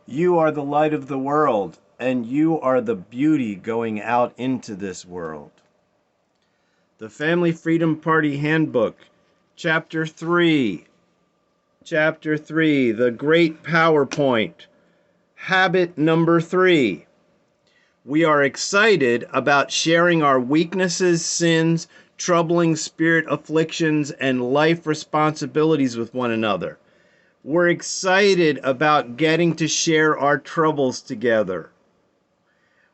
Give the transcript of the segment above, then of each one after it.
You are the light of the world, and you are the beauty going out into this world. The Family Freedom Party Handbook, Chapter 3. Chapter 3, The Great PowerPoint. Habit number 3. We are excited about sharing our weaknesses, sins, troubling spirit afflictions, and life responsibilities with one another. We're excited about getting to share our troubles together.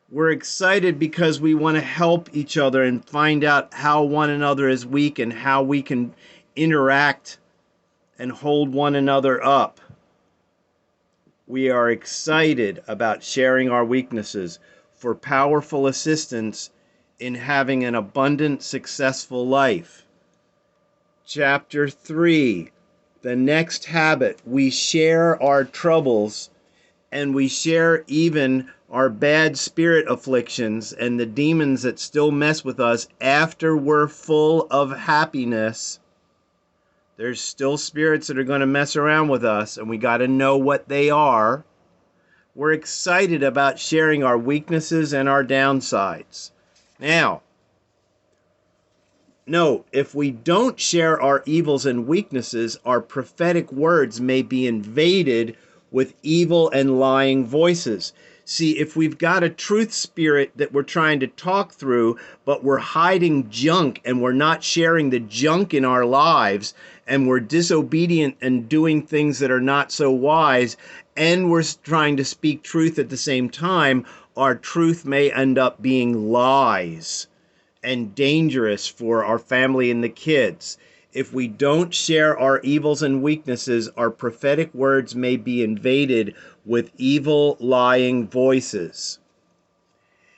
We're excited because we want to help each other and find out how one another is weak and how we can interact and hold one another up. We are excited about sharing our weaknesses for powerful assistance in having an abundant, successful life. Chapter 3, the next habit. We share our troubles, and we share even our bad spirit afflictions and the demons that still mess with us after we're full of happiness. There's still spirits that are going to mess around with us, and we got to know what they are. We're excited about sharing our weaknesses and our downsides. Now, note, if we don't share our evils and weaknesses, our prophetic words may be invaded with evil and lying voices. See, if we've got a truth spirit that we're trying to talk through, but we're hiding junk and we're not sharing the junk in our lives, and we're disobedient and doing things that are not so wise, and we're trying to speak truth at the same time, our truth may end up being lies and dangerous for our family and the kids. If we don't share our evils and weaknesses, our prophetic words may be invaded with evil, lying voices.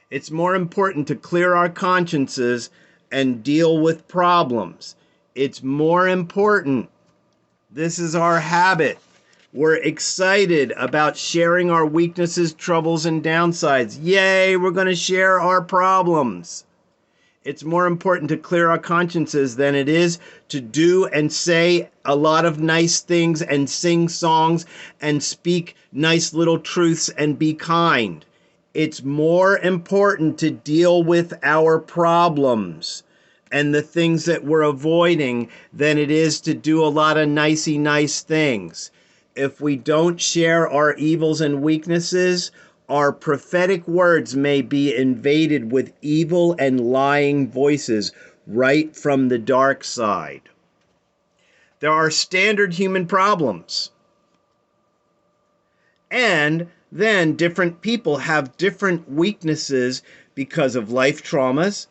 It's more important to clear our consciences and deal with problems. It's more important. This is our habit. We're excited about sharing our weaknesses, troubles, and downsides. Yay, we're going to share our problems. It's more important to clear our consciences than it is to do and say a lot of nice things and sing songs and speak nice little truths and be kind. It's more important to deal with our problems and the things that we're avoiding than it is to do a lot of nicey nice things. If we don't share our evils and weaknesses, our prophetic words may be invaded with evil and lying voices right from the dark side. There are standard human problems. And then different people have different weaknesses because of life traumas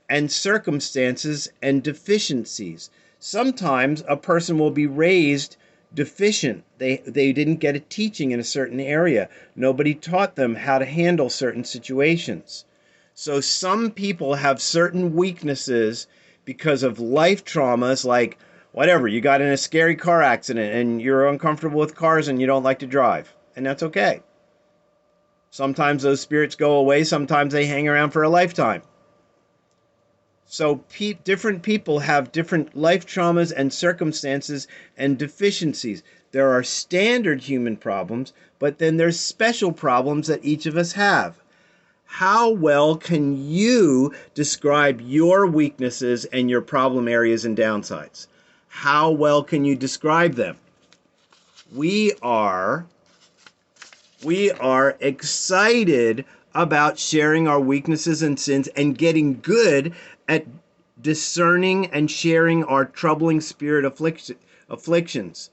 and circumstances and deficiencies. Sometimes a person will be raised deficient. They didn't get a teaching in a certain area. Nobody taught them how to handle certain situations. So some people have certain weaknesses because of life traumas, like whatever, you got in a scary car accident and you're uncomfortable with cars and you don't like to drive, and that's okay. Sometimes those spirits go away, sometimes they hang around for a lifetime. So different people have different life traumas and circumstances and deficiencies. There are standard human problems, but then there's special problems that each of us have. How well can you describe your weaknesses and your problem areas and downsides? How well can you describe them? We are excited about sharing our weaknesses and sins and getting good at discerning and sharing our troubling spirit afflictions.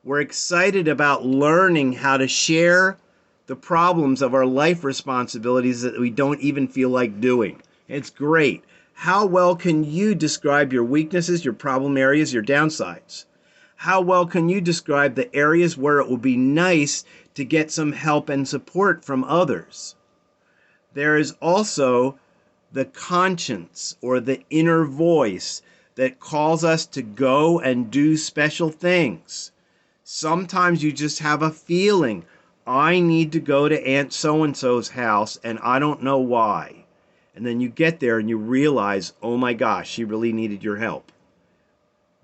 We're excited about learning how to share the problems of our life responsibilities that we don't even feel like doing. It's great. How well can you describe your weaknesses, your problem areas, your downsides? How well can you describe the areas where it would be nice to get some help and support from others? There is also the conscience or the inner voice that calls us to go and do special things. Sometimes you just have a feeling, I need to go to Aunt so-and-so's house and I don't know why. And then you get there and you realize, oh my gosh, she really needed your help.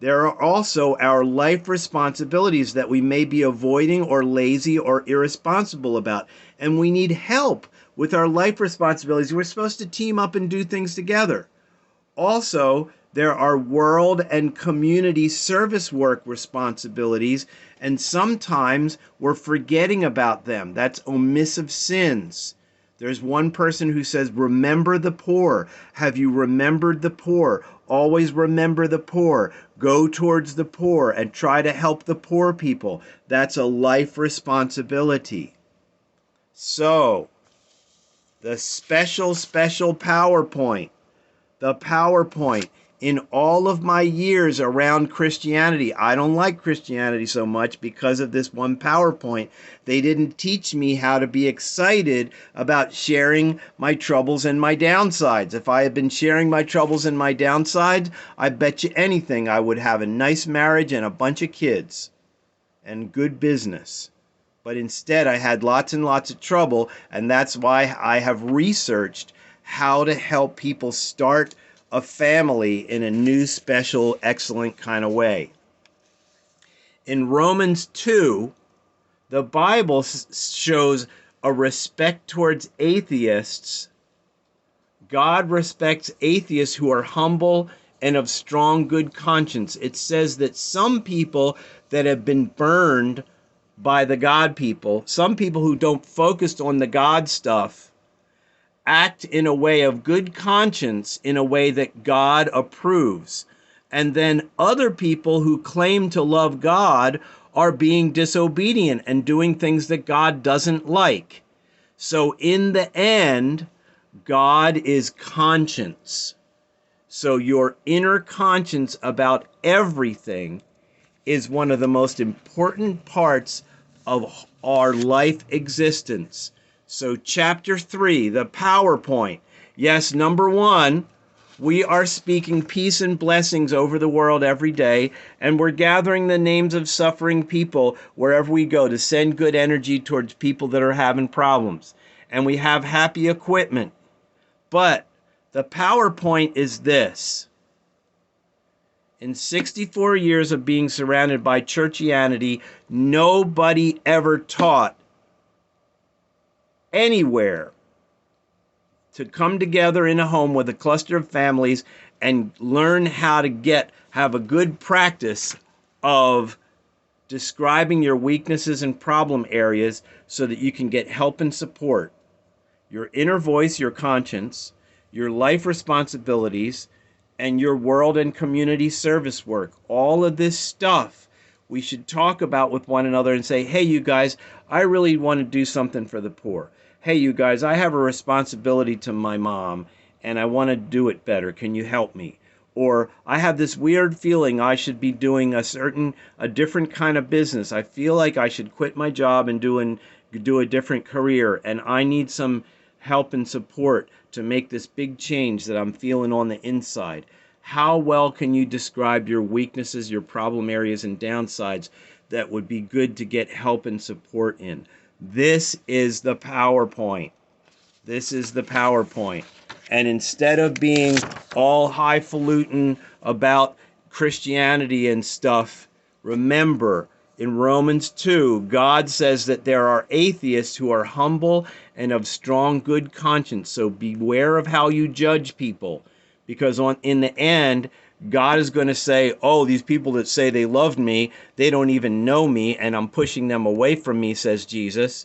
There are also our life responsibilities that we may be avoiding or lazy or irresponsible about. And we need help with our life responsibilities. We're supposed to team up and do things together. Also, there are world and community service work responsibilities, and sometimes we're forgetting about them. That's omissive sins. There's one person who says, remember the poor. Have you remembered the poor? Always remember the poor. Go towards the poor and try to help the poor people. That's a life responsibility. So, the special PowerPoint. The PowerPoint. In all of my years around Christianity, I don't like Christianity so much because of this one PowerPoint. They didn't teach me how to be excited about sharing my troubles and my downsides. If I had been sharing my troubles and my downsides, I bet you anything I would have a nice marriage and a bunch of kids and good business. But instead, I had lots and lots of trouble, and that's why I have researched how to help people start a family in a new, special, excellent kind of way. In Romans 2, the Bible shows a respect towards atheists. God respects atheists who are humble and of strong, good conscience. It says that some people that have been burned by the God people, some people who don't focus on the God stuff, act in a way of good conscience, in a way that God approves. And then other people who claim to love God are being disobedient and doing things that God doesn't like. So in the end, God is conscience. So your inner conscience about everything is one of the most important parts of our life existence. So chapter 3, the PowerPoint. Yes, number 1, we are speaking peace and blessings over the world every day, and we're gathering the names of suffering people wherever we go to send good energy towards people that are having problems. And we have happy equipment. But the PowerPoint is this. In 64 years of being surrounded by churchianity, nobody ever taught anywhere to come together in a home with a cluster of families and learn how to have a good practice of describing your weaknesses and problem areas so that you can get help and support. Your inner voice, your conscience, your life responsibilities, and your world and community service work. All of this stuff we should talk about with one another and say, hey, you guys, I really want to do something for the poor. Hey, you guys, I have a responsibility to my mom, and I want to do it better. Can you help me? Or I have this weird feeling I should be doing a different kind of business. I feel like I should quit my job and do a different career, and I need some help and support to make this big change that I'm feeling on the inside. How well can you describe your weaknesses, your problem areas, and downsides that would be good to get help and support in? This is the PowerPoint. This is the PowerPoint. And instead of being all highfalutin about Christianity and stuff, remember, in Romans 2, God says that there are atheists who are humble and of strong, good conscience. So beware of how you judge people, because in the end, God is going to say, oh, these people that say they loved me, they don't even know me, and I'm pushing them away from me, says Jesus.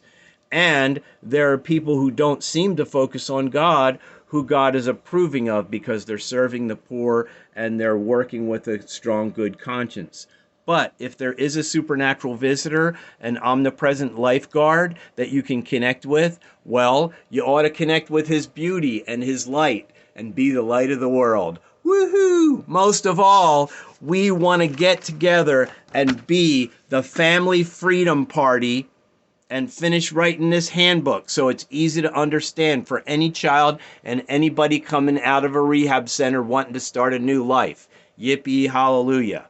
And there are people who don't seem to focus on God, who God is approving of because they're serving the poor and they're working with a strong, good conscience. But if there is a supernatural visitor, an omnipresent lifeguard that you can connect with, well, you ought to connect with his beauty and his light and be the light of the world. Woohoo! Most of all, we want to get together and be the family freedom party and finish writing this handbook so it's easy to understand for any child and anybody coming out of a rehab center wanting to start a new life. Yippee, hallelujah.